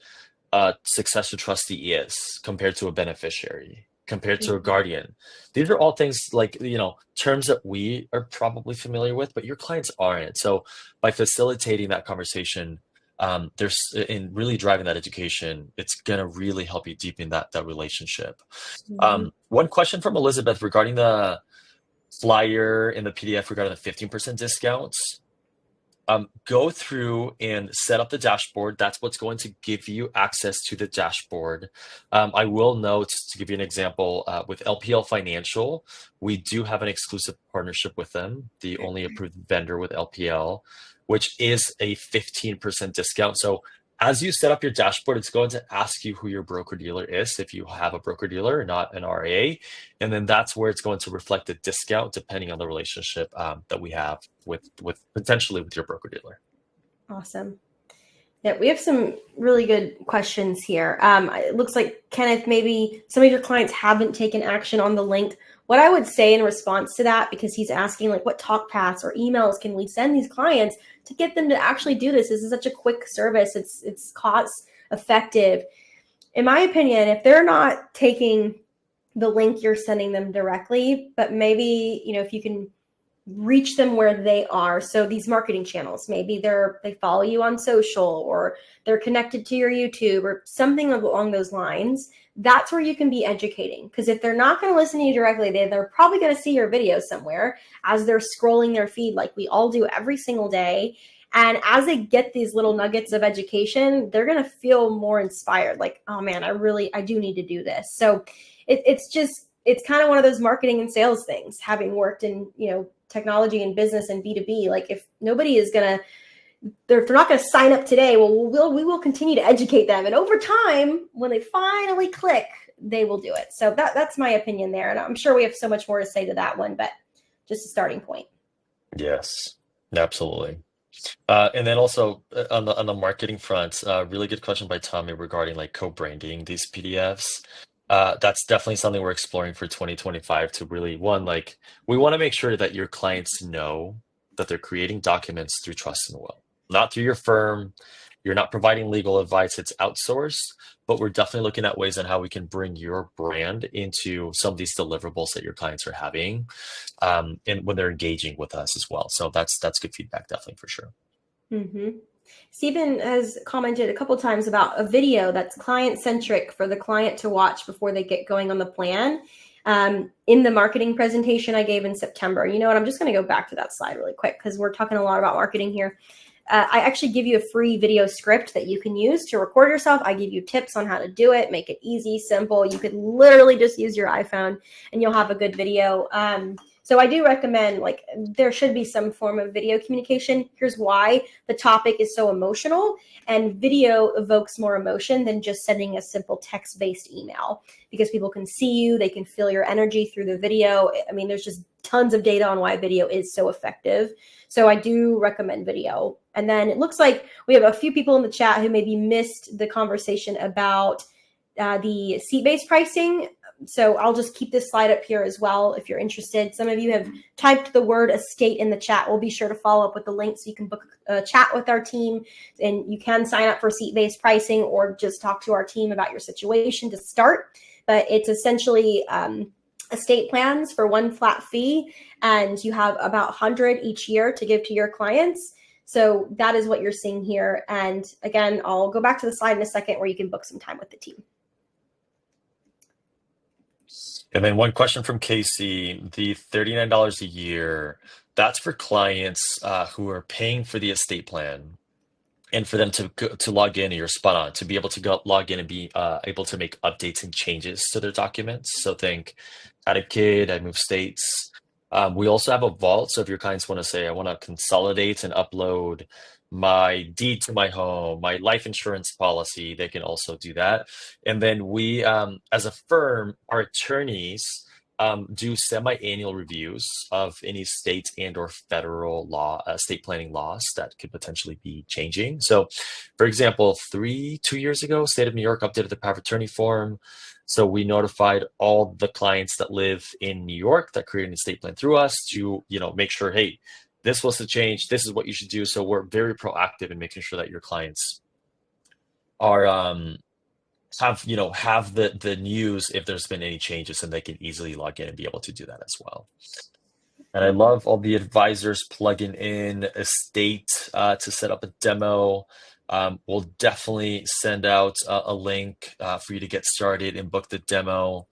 a successor trustee is compared to a beneficiary, compared to a guardian. These are all things like, terms that we are probably familiar with, but your clients aren't. So by facilitating that conversation, there's in really driving that education, it's going to really help you deepen that relationship. One question from Elizabeth regarding the flyer in the PDF regarding the 15% discounts. Go through and set up the dashboard. That's what's going to give you access to the dashboard. I will note, to give you an example, with LPL Financial, we do have an exclusive partnership with them, the only approved vendor with LPL, which is a 15% discount. So as you set up your dashboard, it's going to ask you who your broker dealer is, if you have a broker dealer, not an RIA. And then that's where it's going to reflect the discount depending on the relationship that we have with potentially with your broker dealer. Awesome. Yeah, we have some really good questions here. It looks like, Kenneth, maybe some of your clients haven't taken action on the link. What I would say in response to that, because he's asking like what talk paths or emails can we send these clients to get them to actually do this? This is such a quick service. It's cost effective. In my opinion, if they're not taking the link you're sending them directly, but maybe, if you can reach them where they are. So these marketing channels, maybe they follow you on social or they're connected to your YouTube or something along those lines. That's where you can be educating. Because if they're not going to listen to you directly, they're probably going to see your video somewhere as they're scrolling their feed like we all do every single day. And as they get these little nuggets of education, they're going to feel more inspired. Like, oh man, I do need to do this. So it's kind of one of those marketing and sales things, having worked in, technology and business and B2B. Like if nobody is going to, if they're not going to sign up today, we will continue to educate them. And over time, when they finally click, they will do it. So that's my opinion there. And I'm sure we have so much more to say to that one, but just a starting point. Yes, absolutely. And then also on the marketing front, really good question by Tommy regarding like co-branding these PDFs. That's definitely something we're exploring for 2025 to really, we want to make sure that your clients know that they're creating documents through Trust and Will, not through your firm. You're not providing legal advice, it's outsourced, but we're definitely looking at ways on how we can bring your brand into some of these deliverables that your clients are having, and when they're engaging with us as well. So that's good feedback, definitely, for sure. Mm-hmm. Stephen has commented a couple times about a video that's client-centric for the client to watch before they get going on the plan. In the marketing presentation I gave in September, you know what, I'm just going to go back to that slide really quick because we're talking a lot about marketing here. I actually give you a free video script that you can use to record yourself. I give you tips on how to do it, make it easy, simple. You could literally just use your iPhone and you'll have a good video. So I do recommend, like, there should be some form of video communication. Here's why: the topic is so emotional, and video evokes more emotion than just sending a simple text-based email, because people can see you, they can feel your energy through the video. I mean, there's just tons of data on why video is so effective. So I do recommend video. And then it looks like we have a few people in the chat who maybe missed the conversation about the seat-based pricing. So I'll just keep this slide up here as well if you're interested. Some of you have typed the word estate in the chat. We'll be sure to follow up with the link so you can book a chat with our team, and you can sign up for seat-based pricing or just talk to our team about your situation to start. But it's essentially estate plans for one flat fee, and you have about 100 each year to give to your clients. So that is what you're seeing here. And again, I'll go back to the slide in a second where you can book some time with the team. And then one question from Casey: the $39 a year, that's for clients who are paying for the estate plan, and for them to log in. You're spot on, to be able to log in and be able to make updates and changes to their documents. So think, had a kid, I moved states. We also have a vault. So if your clients want to say, I want to consolidate and upload my deed to my home, my life insurance policy, they can also do that. And then we, as a firm, our attorneys do semi-annual reviews of any state and or federal law, estate planning laws that could potentially be changing. So for example, 2 years ago, state of New York updated the power of attorney form. So we notified all the clients that live in New York that created an estate plan through us to, make sure, hey, this was the change, this is what you should do. So we're very proactive in making sure that your clients are have the news if there's been any changes, and they can easily log in and be able to do that as well. And I love all the advisors plugging in estate to set up a demo. We'll definitely send out a link for you to get started and book the demo.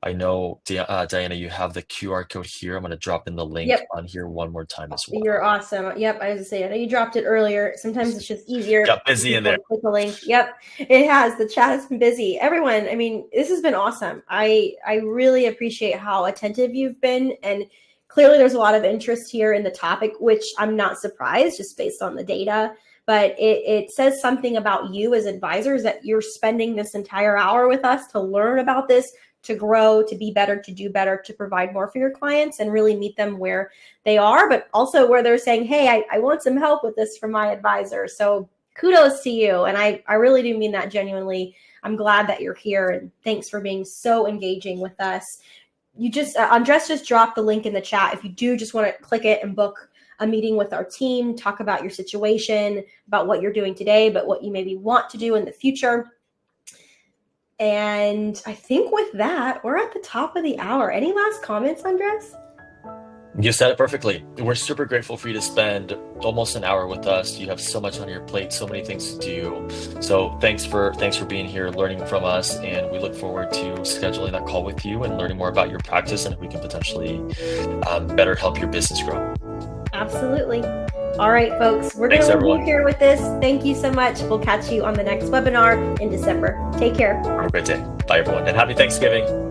I know, Diana, you have the QR code here. I'm going to drop in the link on here one more time as well. You're awesome. Yep, I was going to say, I know you dropped it earlier. Sometimes it's just easier. Got busy in there. Click the link. Yep, it has. The chat has been busy. Everyone, I mean, this has been awesome. I really appreciate how attentive you've been. And clearly there's a lot of interest here in the topic, which I'm not surprised just based on the data. But it says something about you as advisors that you're spending this entire hour with us to learn about this, to grow, to be better, to do better, to provide more for your clients and really meet them where they are, but also where they're saying, hey, I want some help with this from my advisor. So kudos to you. And I really do mean that genuinely. I'm glad that you're here, and thanks for being so engaging with us. You just, Andres just dropped the link in the chat. If you do just want to click it and book a meeting with our team, talk about your situation, about what you're doing today, but what you maybe want to do in the future. And I think with that, we're at the top of the hour. Any last comments, Andres? You said it perfectly. We're super grateful for you to spend almost an hour with us. You have so much on your plate, so many things to do. So thanks for being here, learning from us, and we look forward to scheduling that call with you and learning more about your practice and if we can potentially better help your business grow. Absolutely. All right, folks, we're going to leave you here with this. Thank you so much. We'll catch you on the next webinar in December. Take care. Have a great day. Bye, everyone, and happy Thanksgiving.